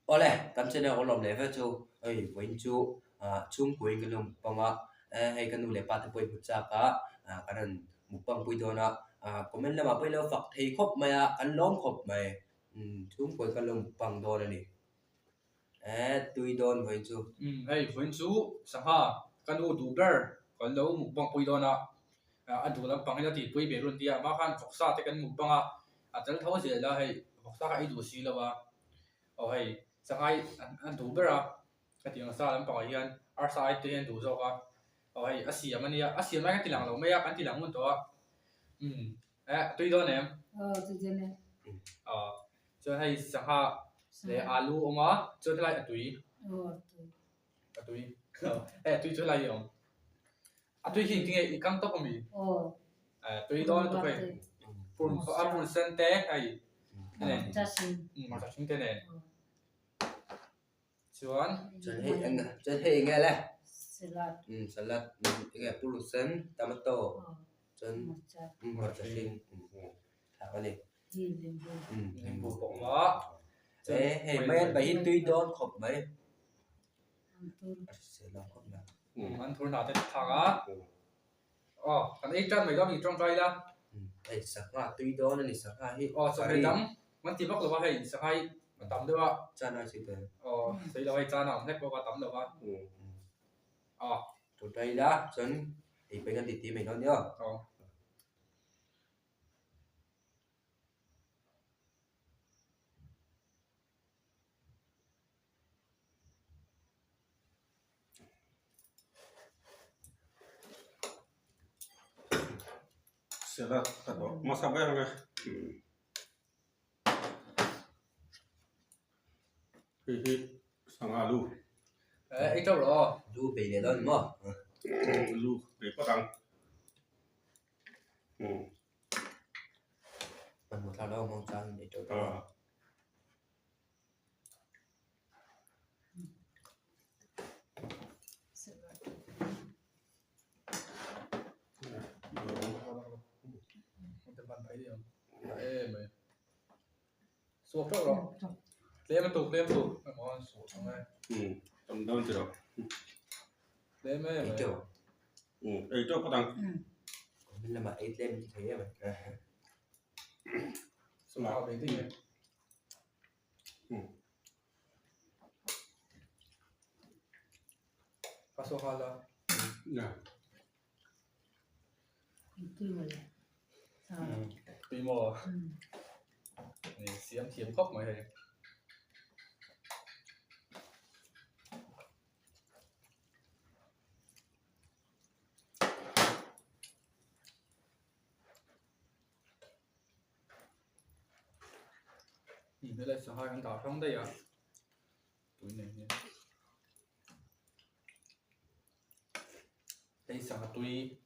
Oleh, kan sene olom level chu, oi, win chu, chung kuin kan lum panga, hay kan nu le pat poi butcha ka, kanan mupang pui dona, komen lama poi lo fak thei khop maya, kan lom khop mai, chung kuin kan lum pang dona ni, tui don win chu. Hay win chu, sangha, kan u du ber, kan lo mukbang pui dona, adu lam pangina ti pui berun dia, makan foksa te kan mukbanga, atal thau sia la hay, foksa ka idu si lawa, oh hay, sangha an du ber cái tiếng sa làm bảo hiền ở sai tiền đủ rồi cả rồi asi mà cái tiền lằng lâu mấy cái tiền lằng muốn đó tuy đó nè tuy đó nè cho hay sang ha để alu ông á cho lại tuy tuy cho lại ông tuy hiện tiếng căng tóc không bị tuy đó tụi phải phun sen té hay này mà chắc thế này chuan Chân hay nghe lẽ salad nghe pulusan tomato chân ngọt chân linh thảo này bù bông đó hay mấy bài tuy don khop mấy sẽ làm khop nào ăn thua nào thế thằng á cái ấy chân mày đó mình trong trai la hay sắc hoa tuy don này sắc hoa hi sắc hay đắngมันตีบอกเลยว่าให้สักให้มันตำด้วยว่า cha nói gì vậy ใส่เราให้จานเอาให้บอกว่าตำเลยว่าtụi đây đó chân thì bên cái tí mình nói nhá Salad atau masak apa yang hihi sang alu ấy đâu rồi du bị để đó đúng không alu để potong mình một thao đâu mong sao để cho đó suốt đâu rồi lên tục món suốt xong rồi tầm đơn chưa lên mấy ấy chỗ ấy chỗ potong mình làm mà ấy lên như thế mà xong rồi bên tí có số hoa là tùy mò này xiêm thiếm khóc mọi người nhìn thấy là sợ hai con tàu trong đây à túi này nhé đây sợ túi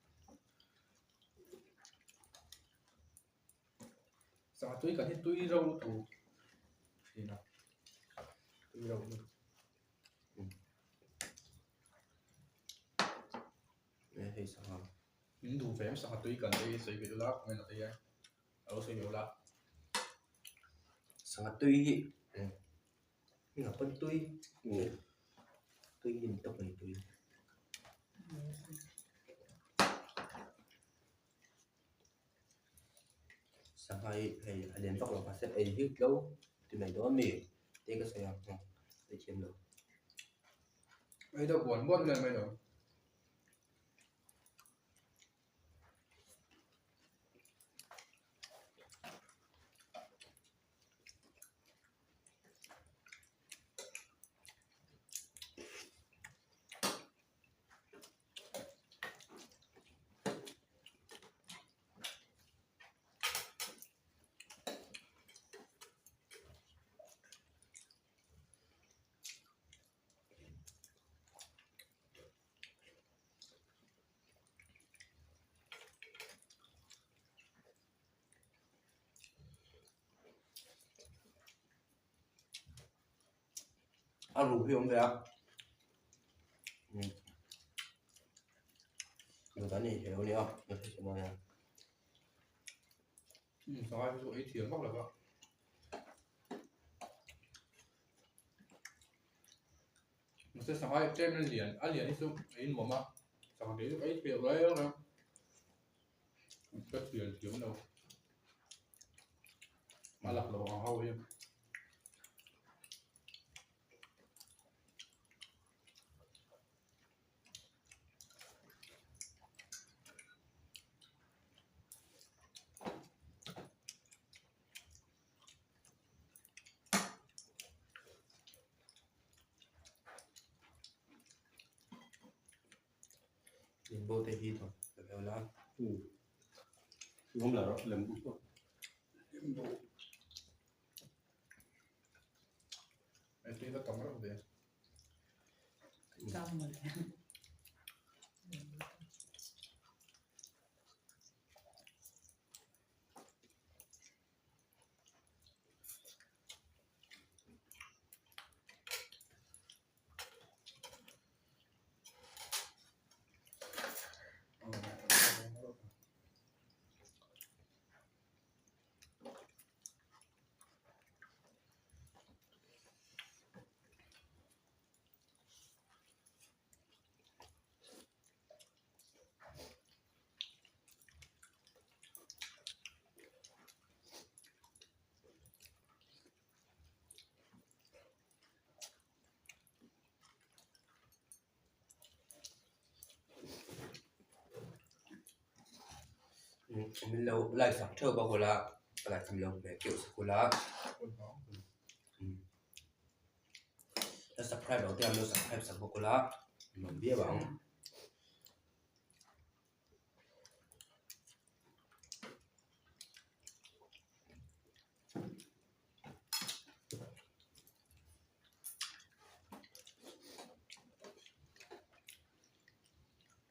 sợ túi cả hết túi rau thủ thì nào túi rau này thì sao những thủ phém sợ túi cần đây xây cái lá mình là đây ở xây cái lá sangat tui ngapain tui tui nhìn tóc này tui sang hai hay đến tóc là phải xếp ấy hít lâu từ này đó mì thế cái sao không để chiếm được ấy đâu buồn buồn lên bây giờ ăn rủ hiếm vậy à người ta nhìn thấy không nhá người ta sẽ nói là sao ai ví dụ ấy thiếm bóc được không sẽ sang hai tem lên liền đi xuống ấy mà sang đấy ấy kiểu đấy đó rất tiền kiếm đâu mà lạc lò hao em nhìn vô tay hi thôi được là không là đó làm cũng ấy tí nó tổng rất là Xong rồi. mình lâu lại sắp thơ bao giờ là lại thầm lòng về kiểu sô cô la đã subscribe đầu tiên nó subscribe sô cô la mình biết bằng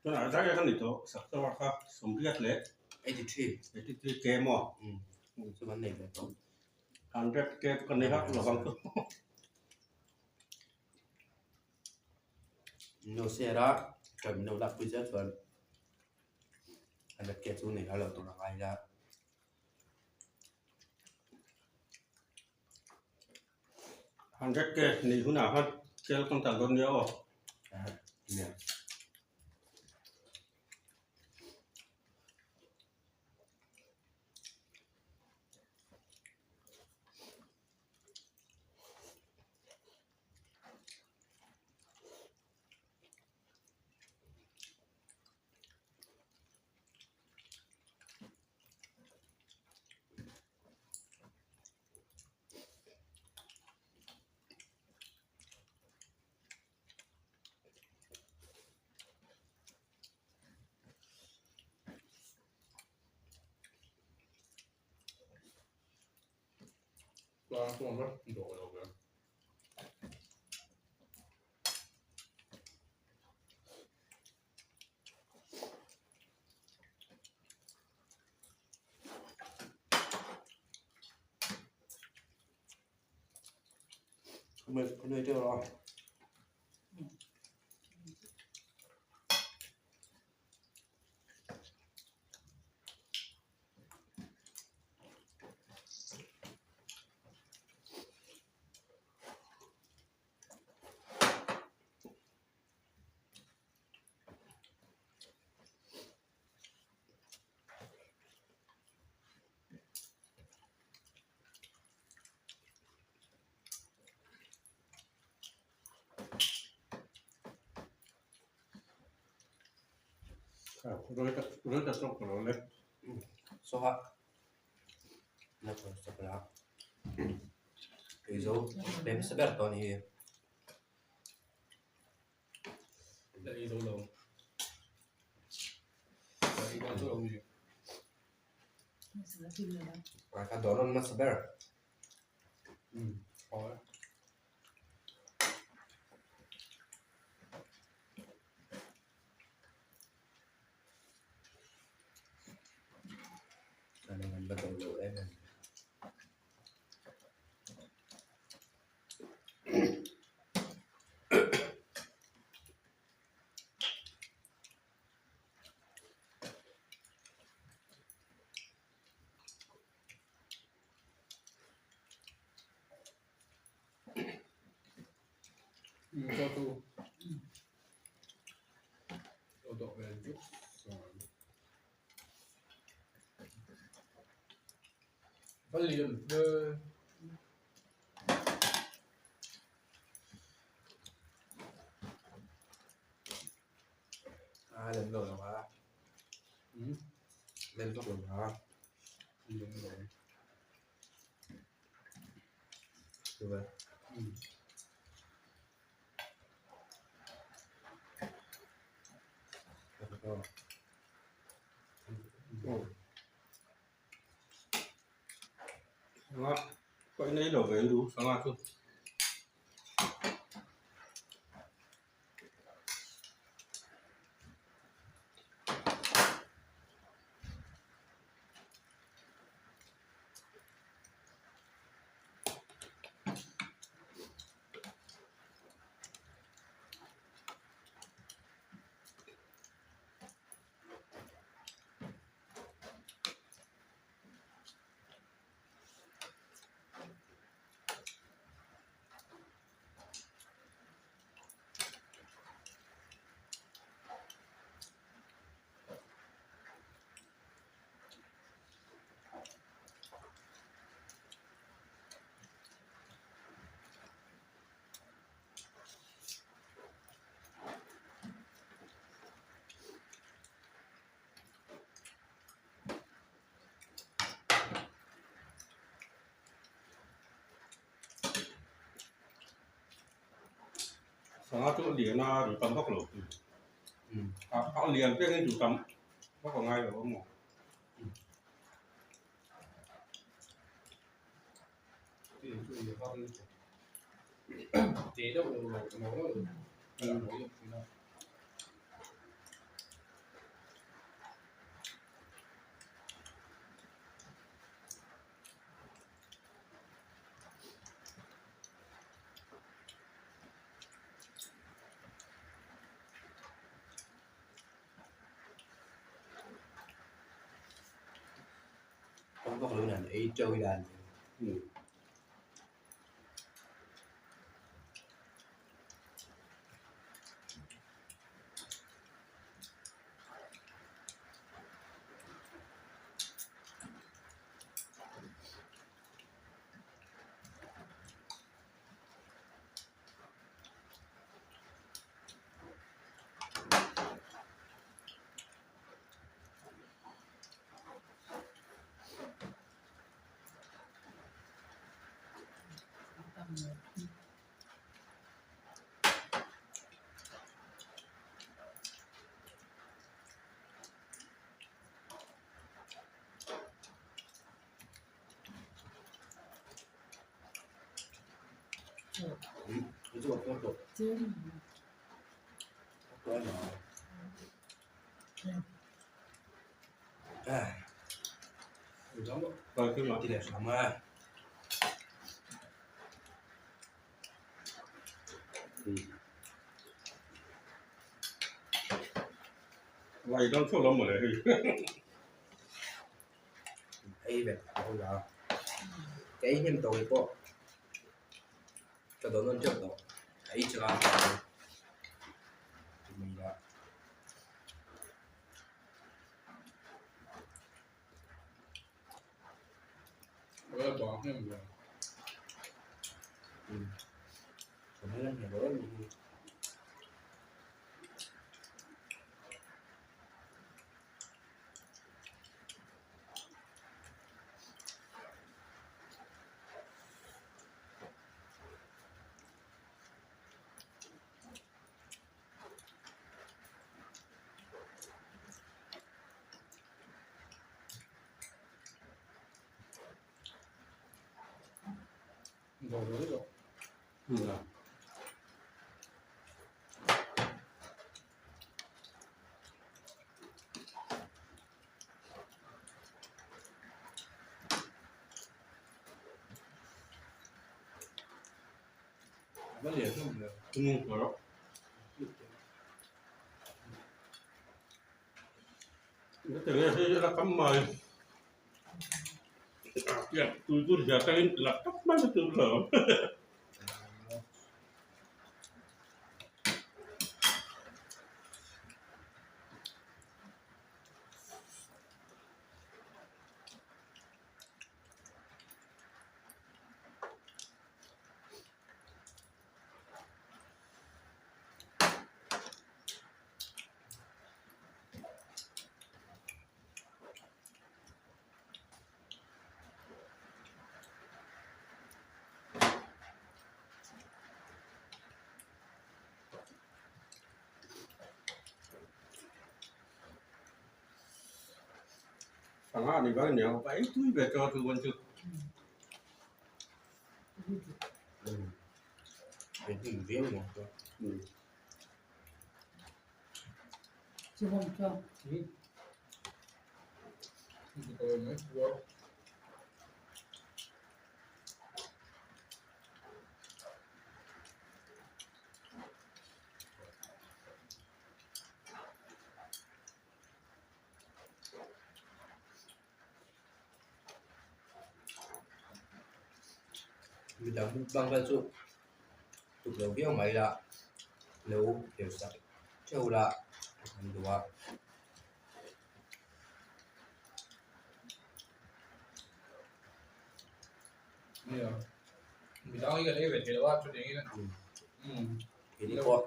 cho nên ra cái này thôi sắp tới là sống rất lệ 83 cái kem mà số vấn đề là tốt ăn cái con này khác là bằng nó sẽ ra rồi mình nấu đặc biệt rất phần anh đặt cái số này là tụi nó ai ra ăn cái này hôm nào hơn cái con tảng con nhiều nè Qua không mất đổ đâu kìa không nơi chưa rồi rất là sốc của nó lên số hot nó còn sắp là cái dấu đem sẽ bật toàn thì đây đâu đâu đây con số đâu gì Sửa phim rồi đó. cái đó nó sẽ bật khó đấy này mình bắt đầu lựa em này cho tu có liền lên rồi mà lên tốc rồi hả lên rồi được rồi Sangat. Kok ini loh kayak itu sangat tuh. Sangat tuh dia na di tambak loh. Họ liền cái chủ tấm nó còn ngay rồi không ngủ. thì đâu rồi nó rồi không có lưỡi nào để trôi đàn cái chuột con chuột Chứ quá nhỏ giống Rồi cái loại thì đẹp lắm à vậy đó số lắm mà lại ấy về không đó cái nhân tôi có cho đó nó trước đó ấy chưa mình đã với bỏ cái gì còn nó là đó mình rồi rồi nó liền không được rồi đó. Cái từ này sẽ là cắm mời. Tôi giờ tay là tóc mắt từ lỡ. thằng anh này có nhiều vậy túi về cho từ bên trướcเป็นถึงเรียวเนาะ chưa không cho rồi mới vừa mình đã băng ra chụp chụp đầu video máy là lâu kiểu sạch châu là thành đồ nhiều mình tao nghĩ cái đấy về thì là cho đến cái thì đi qua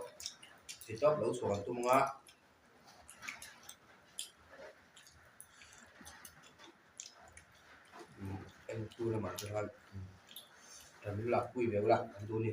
thì chóp đấu xuống tung ngã em tu là mà cho hơn em là quy về là em tu đi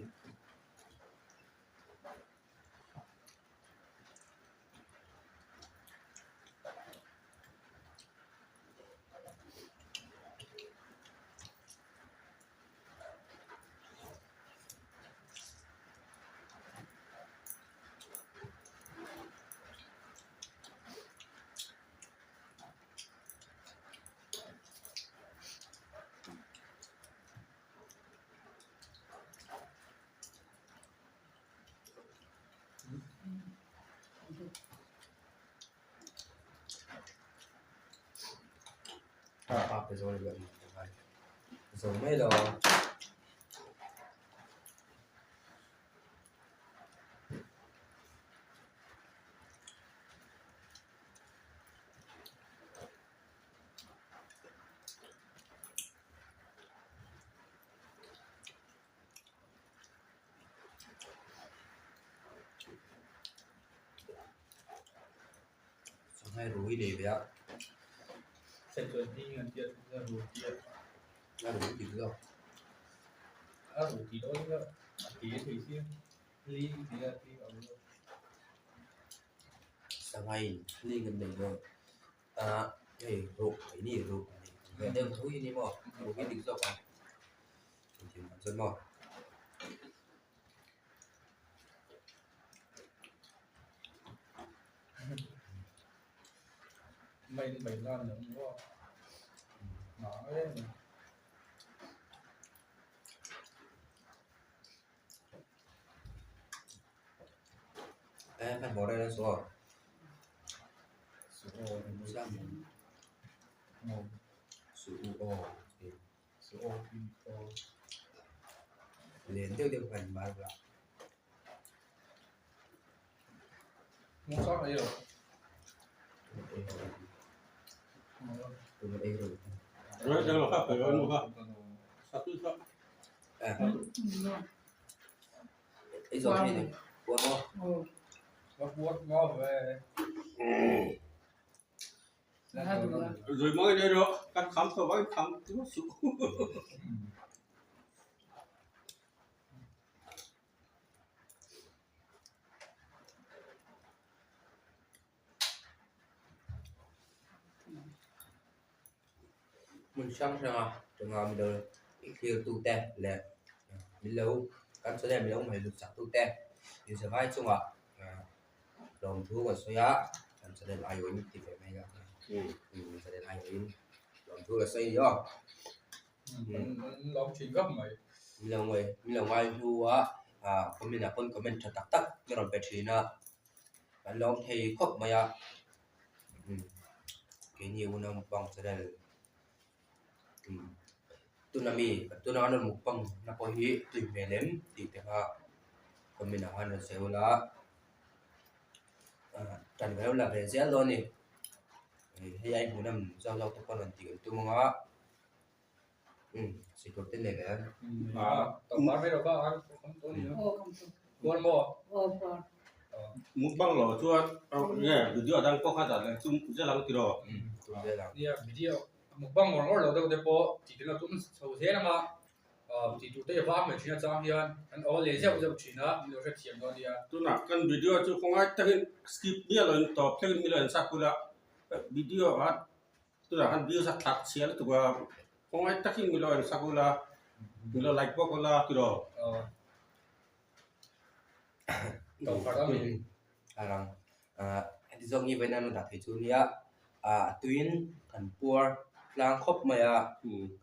ไปโซนเลยโซนไม่รอให้รู้ดีไปแล้ว sẽ chuẩn đi ngân tiền ra đủ tiền น่ารู้ดีแล้ว đủ thì đó nữa tí thì riêng ly thì là thì ở สมัยนี่กันเด็กเลยเฮ้ยรูไอ้นี่รูแต่เดิมทุกอย่างนี้มั้งรูที่ดีสุดอ่ะจริงๆมันจนมั้ง mày mày làm nữa đúng không nói đấy em phải bỏ đây là số số ô thì mới sao một số ô số ô thì ô liền tiêu tiêu phần ba là muốn sót đây rồi từ một đây rồi rồi đang là pháp phải nói luôn ha sao cứ sao ấy rồi này qua không nó buốt ngó về rồi mới đây đó cắt khám thôi với khám cứ sụp mình xong rồi trường hợp mình được khi tu te là mình lâu căn số này mình không phải được sắp tu te thì sẽ phải chung ạ đồng thu của số giá căn số này ai uống thì phải mấy cái sẽ đến ai uống đồng thu là xây đó lắm chuyện gấp mày mình là ngoài thu có mình là con có mình thật tắc tắc cái đồng bẹt thì nó bạn lòng thì khóc mày cái nhiều năm bằng sẽ đây tunami tunano mukbang na ko hi tu melem ti te ha komin na han seula tan veo la ve zel lo ni he ai bu nam zau zau to kon ti tu nga si to ten le ga tổng bán với đâu có ăn không có gì nữa ô không cho buôn mua ô còn mukbang lo chuan nghe video đang có khá là chung rất là kilo tu de la đi video một băng ngồi ngồi đầu đâu để po chỉ là tụi sầu thế mà thì tụi tây phát mình chỉ là trang hiền anh ở lấy rau rau chỉ là mình sẽ chiếm đó đi tôi nãy kan video chu không ai takin skip dia lo top takin mi lo sakula video at tu là han view sa thak sia tu ga kong ai takin milo en sakula milo like ko la tu do tàu phát âm mình rằng thì giống như vậy nên đã thấy chú nia tuyến thành pua lang khóc mày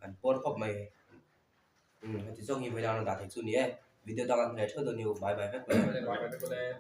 thành pua khóc mày thì giống như vậy nên đã thấy chú nia video đang ăn này chơi đồ nhiều bye bye hết Bye bye.